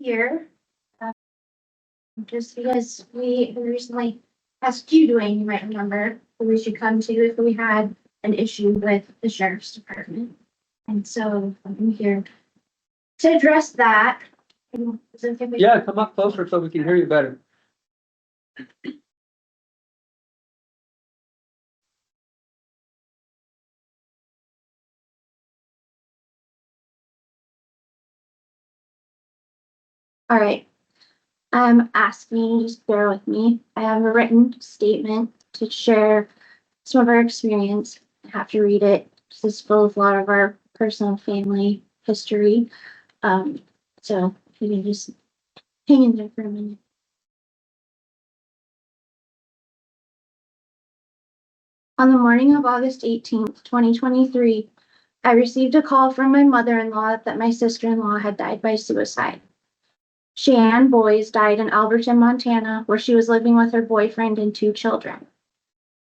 here just because we recently asked you, Dwayne, you might remember, who we should come to if we had an issue with the sheriff's department. And so I'm here to address that. Is it okay if Yeah, come up closer so we can hear you better. All right. I'm asking you to just bear with me. I have a written statement to share some of our experience. I have to read it. This is full of a lot of our personal family history. So if you can just hang in there for a minute. On the morning of August 18th, 2023, I received a call from my mother-in-law that my sister-in-law had died by suicide. ShayAnne Boyes died in Alberton, Montana, where she was living with her boyfriend and 2 children.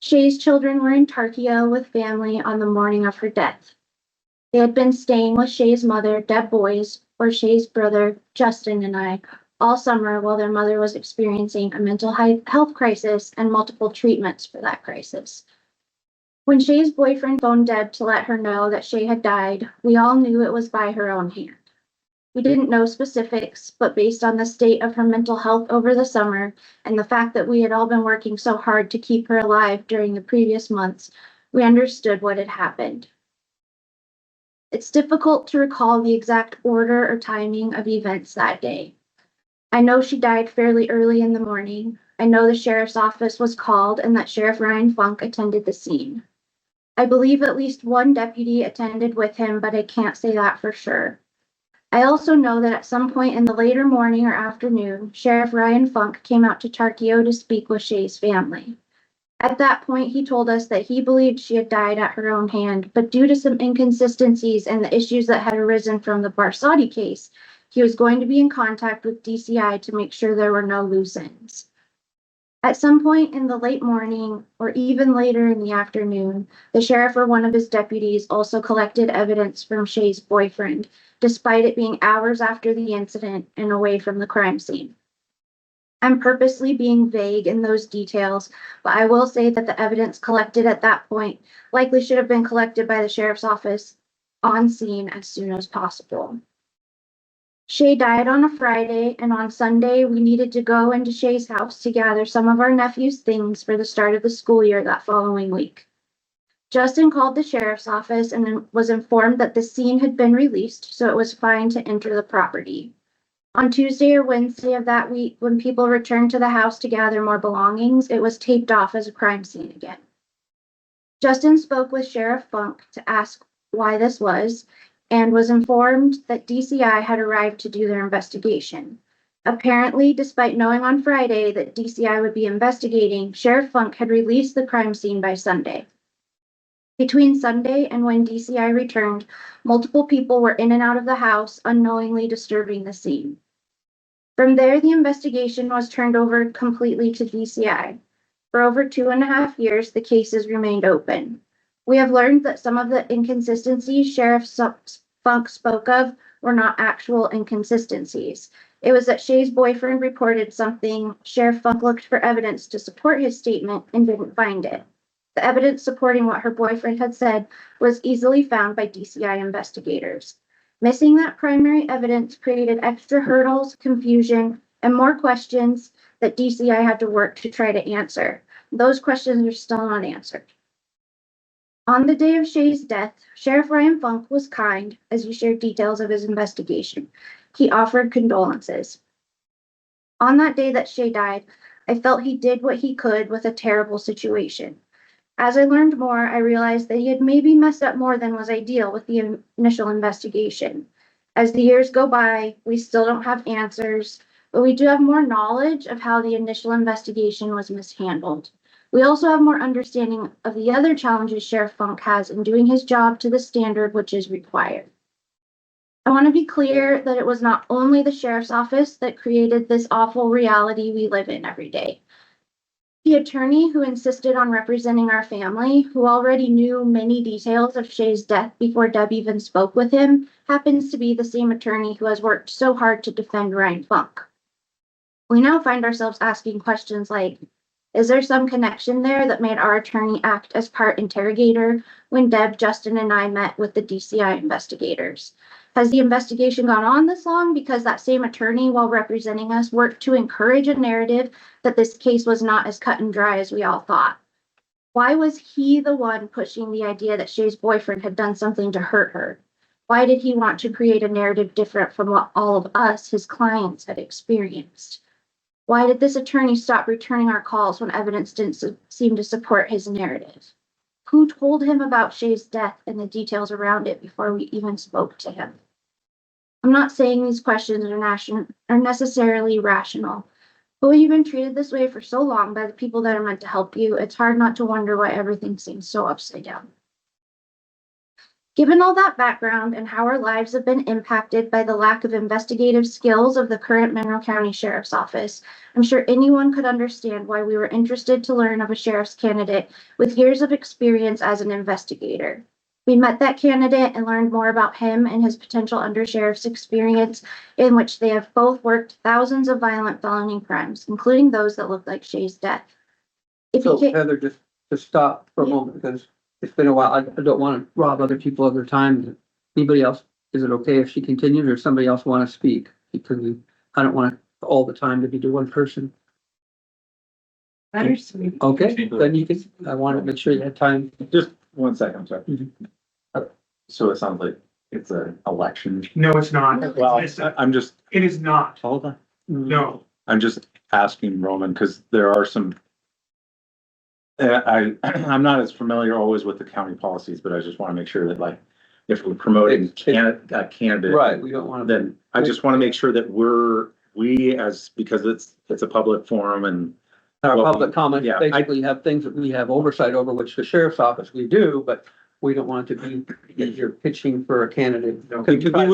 Shay's children were in Tarkio with family on the morning of her death. They had been staying with Shay's mother, Deb Boyes, or Shay's brother, Justin, and I, all summer while their mother was experiencing a mental health crisis and multiple treatments for that crisis. When Shay's boyfriend phoned Deb to let her know that Shay had died, we all knew it was by her own hand. We didn't know specifics, but based on the state of her mental health over the summer and the fact that we had all been working so hard to keep her alive during the previous months, we understood what had happened. It's difficult to recall the exact order or timing of events that day. I know she died fairly early in the morning. I know the sheriff's office was called and that Sheriff Ryan Funke attended the scene. I believe at least one deputy attended with him, but I can't say that for sure. I also know that at some point in the later morning or afternoon, Sheriff Ryan Funke came out to Tarkio to speak with Shay's family. At that point, he told us that he believed she had died at her own hand, but due to some inconsistencies and the issues that had arisen from the Barsati case, he was going to be in contact with DCI to make sure there were no loose ends. At some point in the late morning or even later in the afternoon, the sheriff or one of his deputies also collected evidence from Shay's boyfriend, despite it being hours after the incident and away from the crime scene. I'm purposely being vague in those details, but I will say that the evidence collected at that point likely should have been collected by the sheriff's office on scene as soon as possible. Shay died on a Friday, and on Sunday, we needed to go into Shay's house to gather some of our nephew's things for the start of the school year that following week. Justin called the sheriff's office and was informed that the scene had been released, so it was fine to enter the property. On Tuesday or Wednesday of that week, when people returned to the house to gather more belongings, it was taped off as a crime scene again. Justin spoke with Sheriff Funke to ask why this was, and was informed that DCI had arrived to do their investigation. Apparently, despite knowing on Friday that DCI would be investigating, Sheriff Funke had released the crime scene by Sunday. Between Sunday and when DCI returned, multiple people were in and out of the house, unknowingly disturbing the scene. From there, the investigation was turned over completely to DCI. For over 2.5 years, the case has remained open. We have learned that some of the inconsistencies Sheriff Funke spoke of were not actual inconsistencies. It was that Shay's boyfriend reported something, Sheriff Funke looked for evidence to support his statement and didn't find it. The evidence supporting what her boyfriend had said was easily found by DCI investigators. Missing that primary evidence created extra hurdles, confusion, and more questions that DCI had to work to try to answer. Those questions are still not answered. On the day of Shay's death, Sheriff Ryan Funke was kind as he shared details of his investigation. He offered condolences. On that day that Shay died, I felt he did what he could with a terrible situation. As I learned more, I realized that he had maybe messed up more than was ideal with the initial investigation. As the years go by, we still don't have answers, but we do have more knowledge of how the initial investigation was mishandled. We also have more understanding of the other challenges Sheriff Funke has in doing his job to the standard which is required. I want to be clear that it was not only the sheriff's office that created this awful reality we live in every day. The attorney who insisted on representing our family, who already knew many details of Shay's death before Deb even spoke with him, happens to be the same attorney who has worked so hard to defend Ryan Funke. We now find ourselves asking questions like, is there some connection there that made our attorney act as part interrogator when Deb, Justin, and I met with the DCI investigators? Has the investigation gone on this long because that same attorney, while representing us, worked to encourage a narrative that this case was not as cut and dry as we all thought? Why was he the one pushing the idea that Shay's boyfriend had done something to hurt her? Why did he want to create a narrative different from what all of us, his clients, had experienced? Why did this attorney stop returning our calls when evidence didn't seem to support his narrative? Who told him about Shay's death and the details around it before we even spoke to him? I'm not saying these questions are necessarily rational, but when you've been treated this way for so long by the people that are meant to help you, it's hard not to wonder why everything seems so upside down. Given all that background and how our lives have been impacted by the lack of investigative skills of the current Monroe County Sheriff's Office, I'm sure anyone could understand why we were interested to learn of a sheriff's candidate with years of experience as an investigator. We met that candidate and learned more about him and his potential undersheriff's experience, in which they have both worked thousands of violent felony crimes, including those that look like Shay's death. So Heather, just stop for a moment because it's been a while. I don't want to rob other people of their time. Anybody else, is it okay if she continues or somebody else want to speak? Because I don't want all the time to be to one person. Okay, then you can, I want to make sure you have time. Just 1 second, I'm sorry. So it sounds like it's an election. No, it's not. No. Well, It's- I'm just, It is not. hold on. No. I'm just asking Roman, because there are some. I'm not as familiar always with the county policies, but I just want to make sure that like, if we're promoting a candidate. Right, we don't want to. Then I just want to make sure that because it's a public forum and. Our well, public comment, yeah, basically have things that we have oversight over, which the sheriff's office we do, but we don't want it to be that you're pitching for a candidate. We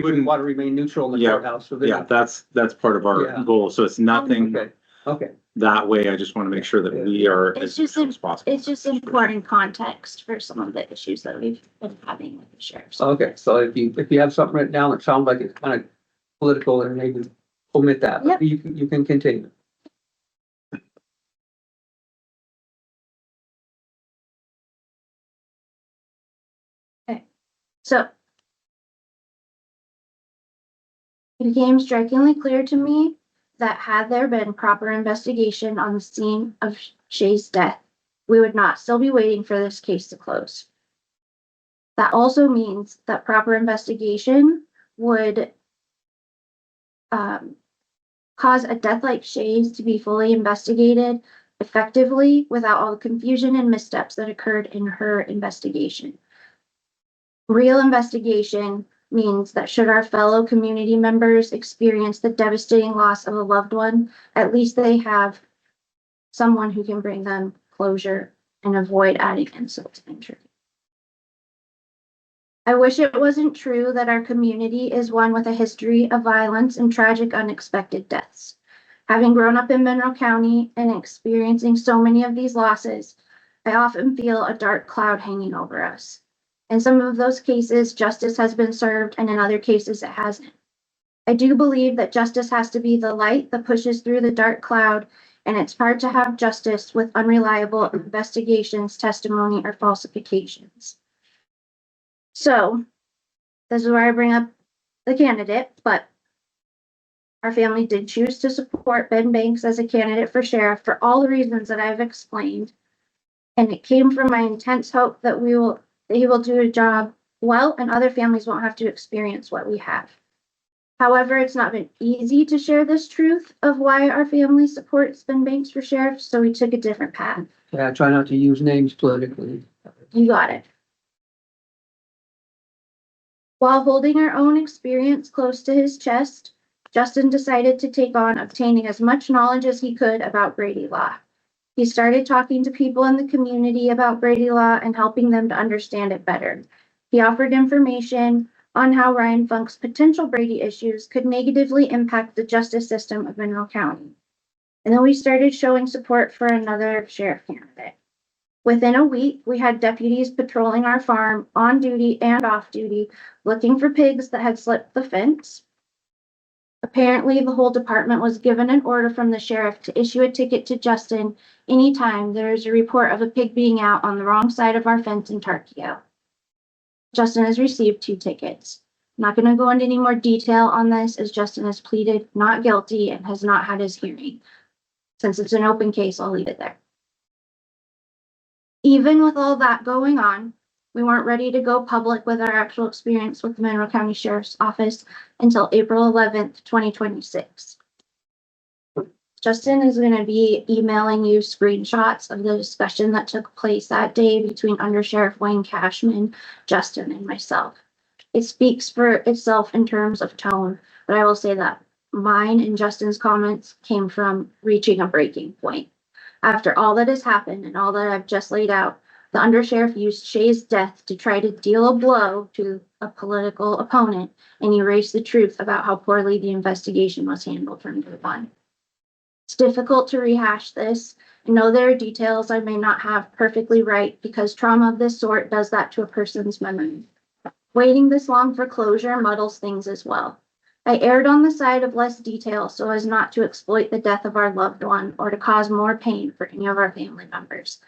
wouldn't, want to remain neutral in the Yeah, courthouse. So yeah, that's part of our Yeah. goal. So it's nothing Okay. that way. I just want to make sure that we are It's as just neutral as possible. It's just important context for some of the issues that we've been having with the sheriff's. Okay, so if you have something written down that sounds like it's kind of political, then maybe omit that. Yep. You can continue. So it became strikingly clear to me that had there been proper investigation on the scene of Shay's death, we would not still be waiting for this case to close. That also means that proper investigation would cause a death like Shay's to be fully investigated effectively without all the confusion and missteps that occurred in her investigation. Real investigation means that should our fellow community members experience the devastating loss of a loved one, at least they have someone who can bring them closure and avoid adding insult to injury. I wish it wasn't true that our community is one with a history of violence and tragic unexpected deaths. Having grown up in Monroe County and experiencing so many of these losses, I often feel a dark cloud hanging over us. In some of those cases, justice has been served, and in other cases, it hasn't. I do believe that justice has to be the light that pushes through the dark cloud, and it's hard to have justice with unreliable investigations, testimony, or falsifications. So, this is where I bring up the candidate, but our family did choose to support Ben Banks as a candidate for sheriff for all the reasons that I've explained, and it came from my intense hope that he will do a job well and other families won't have to experience what we have. However, it's not been easy to share this truth of why our family supports Ben Banks for sheriff, so we took a different path. Yeah, try not to use names politically. You got it. While holding our own experience close to his chest, Justin decided to take on obtaining as much knowledge as he could about Brady law. He started talking to people in the community about Brady law and helping them to understand it better. He offered information on how Ryan Funke's potential Brady issues could negatively impact the justice system of Monroe County. And then we started showing support for another sheriff candidate. Within a week, we had deputies patrolling our farm on duty and off duty, looking for pigs that had slipped the fence. Apparently, the whole department was given an order from the sheriff to issue a ticket to Justin anytime there is a report of a pig being out on the wrong side of our fence in Tarkio. Justin has received 2 tickets. I'm not going to go into any more detail on this, as Justin has pleaded not guilty and has not had his hearing. Since it's an open case, I'll leave it there. Even with all that going on, we weren't ready to go public with our actual experience with the Monroe County Sheriff's Office until April 11th, 2026. Justin is going to be emailing you screenshots of the discussion that took place that day between Under Sheriff Wayne Cashman, Justin, and myself. It speaks for itself in terms of tone, but I will say that mine and Justin's comments came from reaching a breaking point. After all that has happened and all that I've just laid out, the undersheriff used Shay's death to try to deal a blow to a political opponent and erase the truth about how poorly the investigation was handled from day one. It's difficult to rehash this. I know there are details I may not have perfectly right because trauma of this sort does that to a person's memory. Waiting this long for closure muddles things as well. I erred on the side of less detail so as not to exploit the death of our loved one or to cause more pain for any of our family members.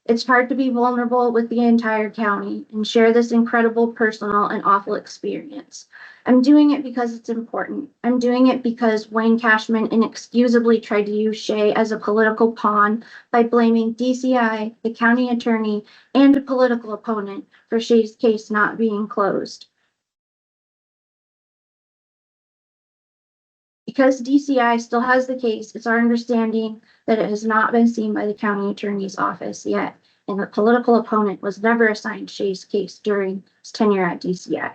It's hard to be vulnerable with the entire county and share this incredible personal and awful experience. I'm doing it because it's important. I'm doing it because Wayne Cashman inexcusably tried to use Shay as a political pawn by blaming DCI, the county attorney, and a political opponent for Shay's case not being closed. Because DCI still has the case, it's our understanding that it has not been seen by the county attorney's office yet, and the political opponent was never assigned Shay's case during his tenure at DCI.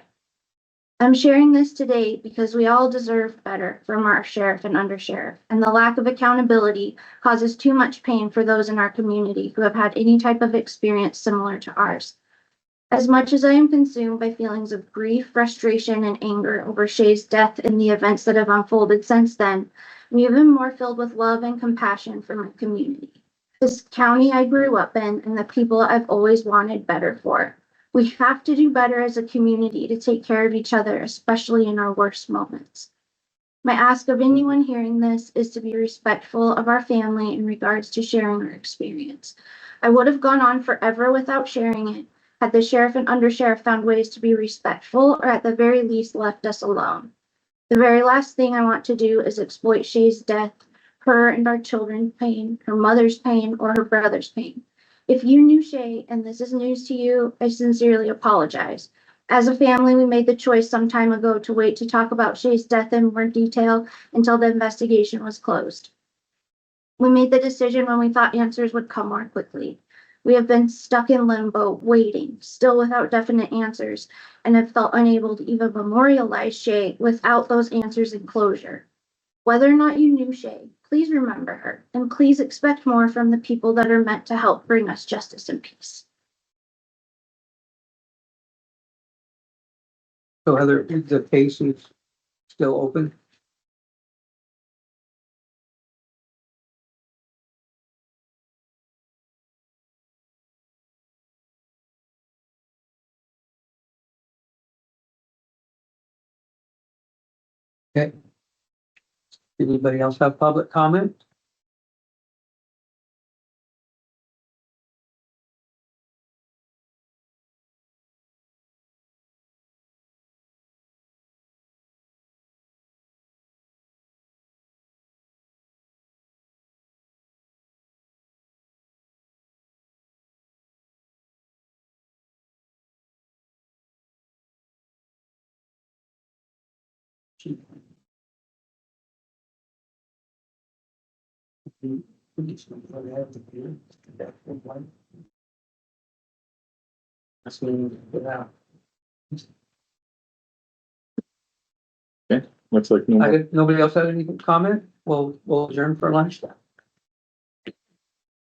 I'm sharing this today because we all deserve better from our sheriff and undersheriff, and the lack of accountability causes too much pain for those in our community who have had any type of experience similar to ours. As much as I am consumed by feelings of grief, frustration, and anger over Shay's death and the events that have unfolded since then, I'm even more filled with love and compassion for my community, this county I grew up in, and the people I've always wanted better for. We have to do better as a community to take care of each other, especially in our worst moments. My ask of anyone hearing this is to be respectful of our family in regards to sharing our experience. I would have gone on forever without sharing it, had the sheriff and undersheriff found ways to be respectful or at the very least left us alone. The very last thing I want to do is exploit Shay's death, her and our children's pain, her mother's pain, or her brother's pain. If you knew Shay and this is news to you, I sincerely apologize. As a family, we made the choice some time ago to wait to talk about Shay's death in more detail until the investigation was closed. We made the decision when we thought answers would come more quickly. We have been stuck in limbo, waiting, still without definite answers, and have felt unable to even memorialize Shay without those answers and closure. Whether or not you knew Shay, please remember her, and please expect more from the people that are meant to help bring us justice and peace. So Heather, the case is still open? Okay. Anybody else have public comment? Looks like no more. Nobody else had any comment? We'll adjourn for lunch.